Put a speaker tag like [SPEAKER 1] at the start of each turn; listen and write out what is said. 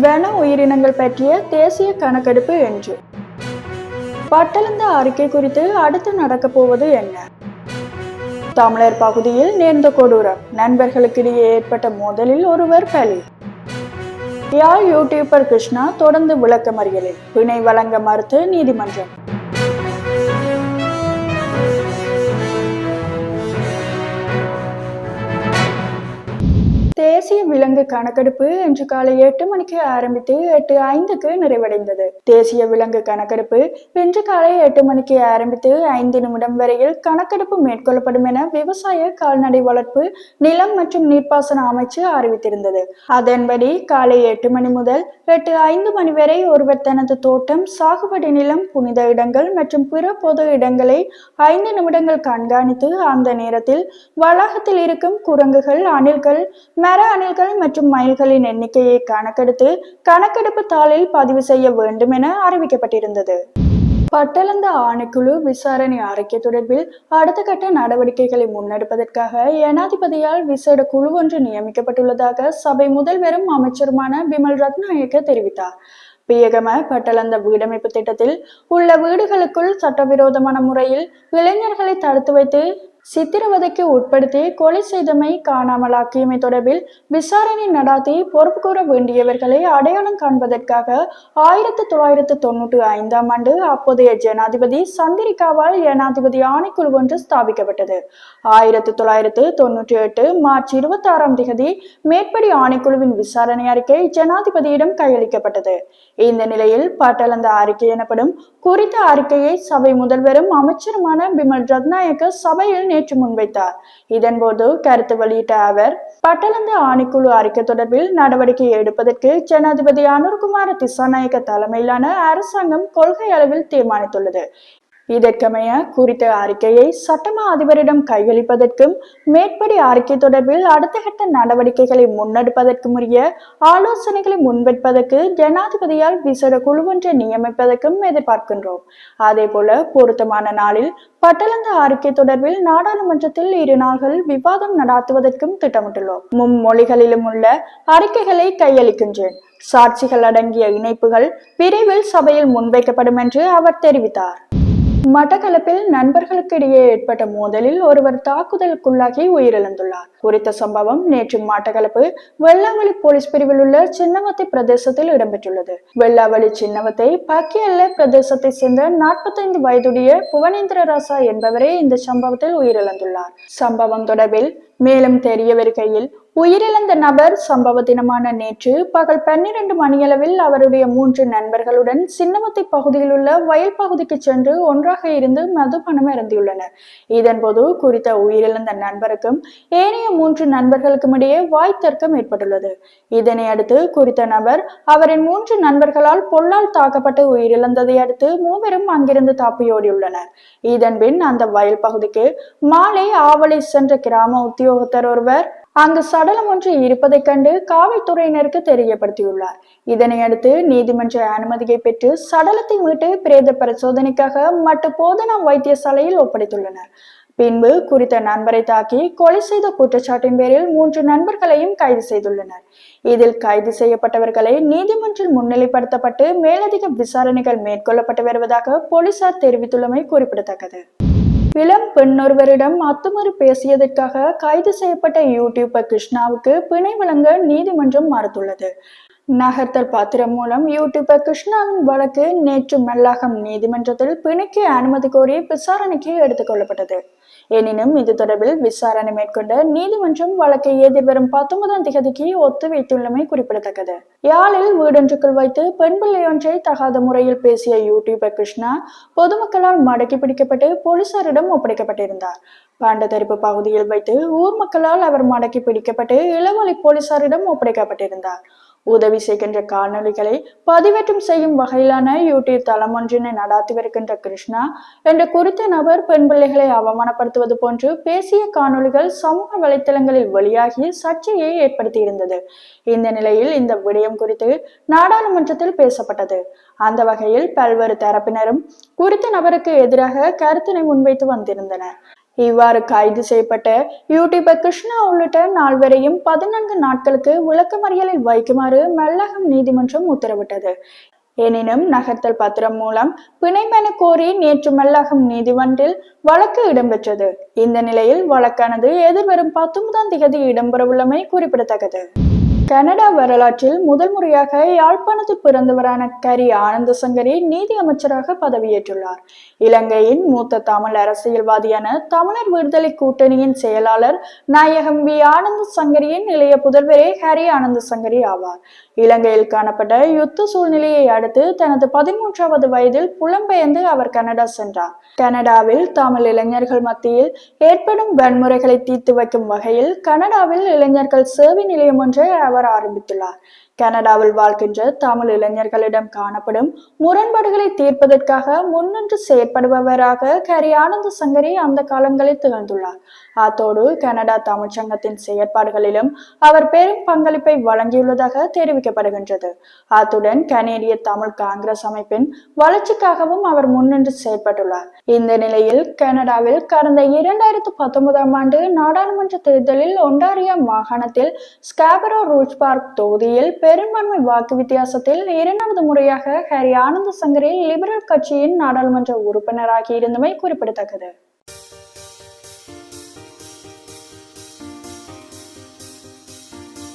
[SPEAKER 1] வன உயிரினங்கள் பற்றிய தேசிய கணக்கெடுப்பு என்று பட்டளந்த அறிக்கை குறித்து அடுத்து நடக்கப் போவது என்ன? தமிழர் பகுதியில் நேர்ந்த கொடூரம், நண்பர்களுக்கிடையே ஏற்பட்ட மோதலில் ஒருவர் பலி. யாழ் யூடியூபர் கிருஷ்ணா தொடர்ந்து விளக்கமறியலில், பிணை வழங்க மறுத்து நீதிமன்றம். தேசிய விலங்கு கணக்கெடுப்பு இன்று காலை 8 மணிக்கு ஆரம்பித்து 8:05க்கு நிறைவடைந்தது. தேசிய விலங்கு கணக்கெடுப்பு இன்று காலை 8 மணிக்கு ஆரம்பித்து 5 நிமிடம் வரையில் கணக்கெடுப்பு மேற்கொள்ளப்படும் என விவசாய கால்நடை வளர்ப்பு நிலம் மற்றும் நீர்ப்பாசன அமைச்சு அறிவித்திருந்தது. அதன்படி காலை 8 மணி முதல் 8:05 மணி வரை ஒருவர் தனது தோட்டம், சாகுபடி நிலம், புனித இடங்கள் மற்றும் பிற பொது இடங்களை 5 நிமிடங்கள் கண்காணித்து அந்த நேரத்தில் வளாகத்தில் இருக்கும் குரங்குகள், அணில்கள், மர அணில்கள் மற்றும் மயில்களின் எண்ணிக்கையை கணக்கெடுத்து கணக்கெடுப்பு தாளில் பதிவு செய்ய வேண்டும் என அறிவிக்கப்பட்டிருந்தது. பட்டளந்த ஆணைக்குழு விசாரணை அறிக்கை தொடர்பில் அடுத்த கட்ட நடவடிக்கைகளை முன்னெடுப்பதற்காக ஜனாதிபதியால் விசேட குழு ஒன்று நியமிக்கப்பட்டுள்ளதாக சபை முதல்வரும் அமைச்சருமான பிமல் ரத்நாயக்க தெரிவித்தார். பியகம பட்டளந்த வீடமைப்பு திட்டத்தில் உள்ள வீடுகளுக்குள் சட்டவிரோதமான முறையில் இளைஞர்களை தடுத்து வைத்து சித்திரவதைக்கு உட்படுத்தி கொலை செய்தமை, காணாமலாக்கியமை தொடர்பில் விசாரணை நடாத்தி பொறுப்பு கூற வேண்டியவர்களை அடையாளம் காண்பதற்காக 1995ஆம் ஆண்டு அப்போதைய ஜனாதிபதி சந்திரிகாவால் ஜனாதிபதி ஆணைக்குழு ஒன்று ஸ்தாபிக்கப்பட்டது. 1998 மார்ச் 26ஆம் தேதி மேற்படி ஆணைக்குழுவின் விசாரணை அறிக்கை ஜனாதிபதியிடம் கையளிக்கப்பட்டது. இந்த நிலையில் பட்டளந்த அறிக்கை எனப்படும் குறித்த அறிக்கையை சபை முதல்வரும் அமைச்சருமான பிமல் ரத்நாயக்க சபையில் நேற்று முன்வைத்தார். இதன்போது கருத்து வெளியிட்ட அவர், பட்டளந்த ஆணைக்குழு அறிக்கை தொடர்பில் நடவடிக்கை எடுப்பதற்கு ஜனாதிபதி அனுர்குமார திசாநாயக்க தலைமையிலான அரசாங்கம் கொள்கை அளவில் தீர்மானித்துள்ளது. இதற்கமைய குறித்த அறிக்கையை சட்டமா அதிபரிடம் கையளிப்பதற்கும் மேற்படி அறிக்கை தொடர்பில் அடுத்த கட்ட நடவடிக்கைகளை முன்னெடுப்பதற்கும் உரிய ஆலோசனைகளை முன்வைப்பதற்கு ஜனாதிபதியால் விசேட குழு ஒன்றை நியமிப்பதற்கும் எதிர்பார்க்கின்றோம். அதே போல பொருத்தமான நாளில் பட்டளந்த அறிக்கை தொடர்பில் நாடாளுமன்றத்தில் 2 நாள்கள் விவாதம் நடாத்துவதற்கும் திட்டமிட்டுள்ளோம். மும்மொழிகளிலும் உள்ள அறிக்கைகளை கையளிக்கின்றேன். சாட்சிகள் அடங்கிய இணைப்புகள் விரைவில் சபையில் முன்வைக்கப்படும் என்று அவர் தெரிவித்தார். மட்டக்களப்பில் நண்பர்களுக்கு இடையே ஏற்பட்ட மோதலில் ஒருவர் தாக்குதலுக்குள்ளாகி உயிரிழந்துள்ளார். குறித்த சம்பவம் நேற்று மட்டக்களப்பு வெள்ளாவளி போலீஸ் பிரிவில் உள்ள சின்னவத்தை பிரதேசத்தில் இடம்பெற்றுள்ளது. வெள்ளாவளி சின்னவத்தை பக்கியல்ல பிரதேசத்தை சேர்ந்த 45 வயதுடைய புவனேந்திரராசா என்பவரே இந்த சம்பவத்தில் உயிரிழந்துள்ளார். சம்பவம் தொடர்பில் மேலும் தெரிய வருகையில், உயிரிழந்த நபர் சம்பவ தினமான நேற்று பகல் 12 மணியளவில் அவருடைய 3 நண்பர்களுடன் சின்னவத்தை பகுதியில் உள்ள வயல் பகுதிக்கு சென்று ஒன்றாக இருந்து மதுபானம் அருந்தியுள்ளனர். இதன்போது குறித்த உயிரிழந்த நண்பருக்கும் ஏனைய 3 நண்பர்களுக்கும் இடையே வாய் தர்க்கம் ஏற்பட்டுள்ளது. இதனை அடுத்து குறித்த நபர் அவரின் 3 நண்பர்களால் பொல்லால் தாக்கப்பட்டு உயிரிழந்ததை அடுத்து மூவரும் அங்கிருந்து தப்பியோடியுள்ளனர். இதன்பின் அந்த வயல் பகுதிக்கு மாலை ஆவலை சென்ற கிராம உத்தியோகத்தர் ஒருவர் அங்கு சடலம் ஒன்று இருப்பதைக் கண்டு காவல்துறையினருக்கு தெரியப்படுத்தியுள்ளார். இதனை அடுத்து நீதிமன்ற அனுமதியை பெற்று சடலத்தை மீட்டு பிரேத பரிசோதனைக்காக மட்டு போதனா வைத்தியசாலையில் ஒப்படைத்துள்ளனர். பின்பு குறித்த நண்பரை தாக்கி கொலை செய்த குற்றச்சாட்டின் பேரில் 3 நண்பர்களையும் கைது செய்துள்ளனர். இதில் கைது செய்யப்பட்டவர்களை நீதிமன்றில் முன்னிலைப்படுத்தப்பட்டு மேலதிக விசாரணைகள் மேற்கொள்ளப்பட்டு வருவதாக போலீசார் தெரிவித்துள்ளமை குறிப்பிடத்தக்கது. இளம் பெண்ணொருவரிடம் அத்துமீறி பேசியதற்காக கைது செய்யப்பட்ட யூடியூபர் கிருஷ்ணாவுக்கு பிணை வழங்க நீதிமன்றம் மறுத்துள்ளது. நகர்த்தல் பத்திரம் மூலம் யூடியூபர் கிருஷ்ணாவின் வழக்கு நேற்று மல்லாகம் நீதிமன்றத்தில் பிணைக்கு அனுமதி கோரி விசாரணைக்கு எடுத்துக் கொள்ளப்பட்டது. எனினும் இது தொடர்பில் விசாரணை மேற்கொண்ட நீதிமன்றம் வழக்கை எதிர்வரும் 19ஆம் தேதிக்கு ஒத்தி வைத்துள்ளமை குறிப்பிடத்தக்கது. யாழில் வீடொன்றுக்குள் வைத்து பெண் பிள்ளை ஒன்றை தகாத முறையில் பேசிய யூடியூபர் கிருஷ்ணா பொதுமக்களால் மடக்கி பிடிக்கப்பட்டு போலீசாரிடம் ஒப்படைக்கப்பட்டிருந்தார். பாண்டதரிப்பு பகுதியில் வைத்து ஊர் மக்களால் அவர் மடக்கி பிடிக்கப்பட்டு இளவலை போலீசாரிடம் ஒப்படைக்கப்பட்டிருந்தார். உதவி செய்கின்ற காணொலிகளை பதிவேற்றம் செய்யும் வகையிலான யூடியூப் தளம் ஒன்றினை நடாத்தி வருகின்ற கிருஷ்ணா என்ற குறித்த நபர் பெண் பிள்ளைகளை அவமானப்படுத்துவது போன்று பேசிய காணொலிகள் சமூக வலைத்தளங்களில் வெளியாகி சர்ச்சையை ஏற்படுத்தியிருந்தது. இந்த நிலையில் இந்த விடயம் குறித்து நாடாளுமன்றத்தில் பேசப்பட்டது. அந்த வகையில் பல்வேறு தரப்பினரும் குறித்த நபருக்கு எதிராக கருத்தினை முன்வைத்து வந்திருந்தனர். இவ்வாறு கைது செய்யப்பட்ட யூடியூபர் கிருஷ்ணா உள்ளிட்ட நால்வரையும் 14 நாட்களுக்கு விளக்கமறியலில் வைக்குமாறு மெல்லகம் நீதிமன்றம் உத்தரவிட்டது. எனினும் நகர்த்தல் பத்திரம் மூலம் பிணை மனு கோரி நேற்று மெல்லகம் நீதிமன்றில் வழக்கு இடம்பெற்றது. இந்த நிலையில் வழக்கானது எதிர்வரும் 19ஆம் தேதி இடம்பெறவுள்ளமை குறிப்பிடத்தக்கது. கனடா வரலாற்றில் முதல் முறையாக யாழ்ப்பாணத்தில் பிறந்தவரான கரி ஆனந்தசங்கரி நீதி அமைச்சராக பதவியேற்றுள்ளார். இலங்கையின் மூத்த தமிழ் அரசியல்வாதியான தமிழர் விடுதலை கூட்டணியின் செயலாளர் நாயகம் வி ஆனந்தசங்கரியின் இளைய புதல்வரே ஹரி ஆனந்தசங்கரி ஆவார். இலங்கையில் காணப்பட்ட யுத்த சூழ்நிலையை அடுத்து தனது 13வது வயதில் புலம்பெயர்ந்து அவர் கனடா சென்றார். கனடாவில் தமிழ் இளைஞர்கள் மத்தியில் ஏற்படும் வன்முறைகளை தீர்த்து வைக்கும் வகையில் கனடாவில் இளைஞர்கள் சேவை நிலையம் ஒன்றை அவர் ஆரம்பித்துள்ளார். கனடாவில் வாழ்கின்ற தமிழ் இளைஞர்களிடம் காணப்படும் முரண்பாடுகளை தீர்ப்பதற்காக முன்னின்று செயற்படுபவராக கரி ஆனந்தசங்கரி அந்த காலங்களில் திகழ்ந்துள்ளார். அத்தோடு கனடா தமிழ் சங்கத்தின் செயற்பாடுகளிலும் அவர் பெரும் பங்களிப்பை வழங்கியுள்ளதாக தெரிவிக்கப்படுகின்றது. அத்துடன் கனேடிய தமிழ் காங்கிரஸ் அமைப்பின் வளர்ச்சிக்காகவும் அவர் முன்னின்று செயற்பட்டுள்ளார். இந்த நிலையில் கனடாவில் கடந்த 2019ஆம் ஆண்டு நாடாளுமன்ற தேர்தலில் ஒன்டாரியோ மாகாணத்தில் ஸ்காபரோ ரூஜ் பார்க் தொகுதியில் பெரும்பான்மை வாக்கு வித்தியாசத்தில் 2வது முறையாக ஹரி ஆனந்தசங்கரி லிபரல் கட்சியின் நாடாளுமன்ற உறுப்பினராகி இருந்தமை குறிப்பிடத்தக்கது.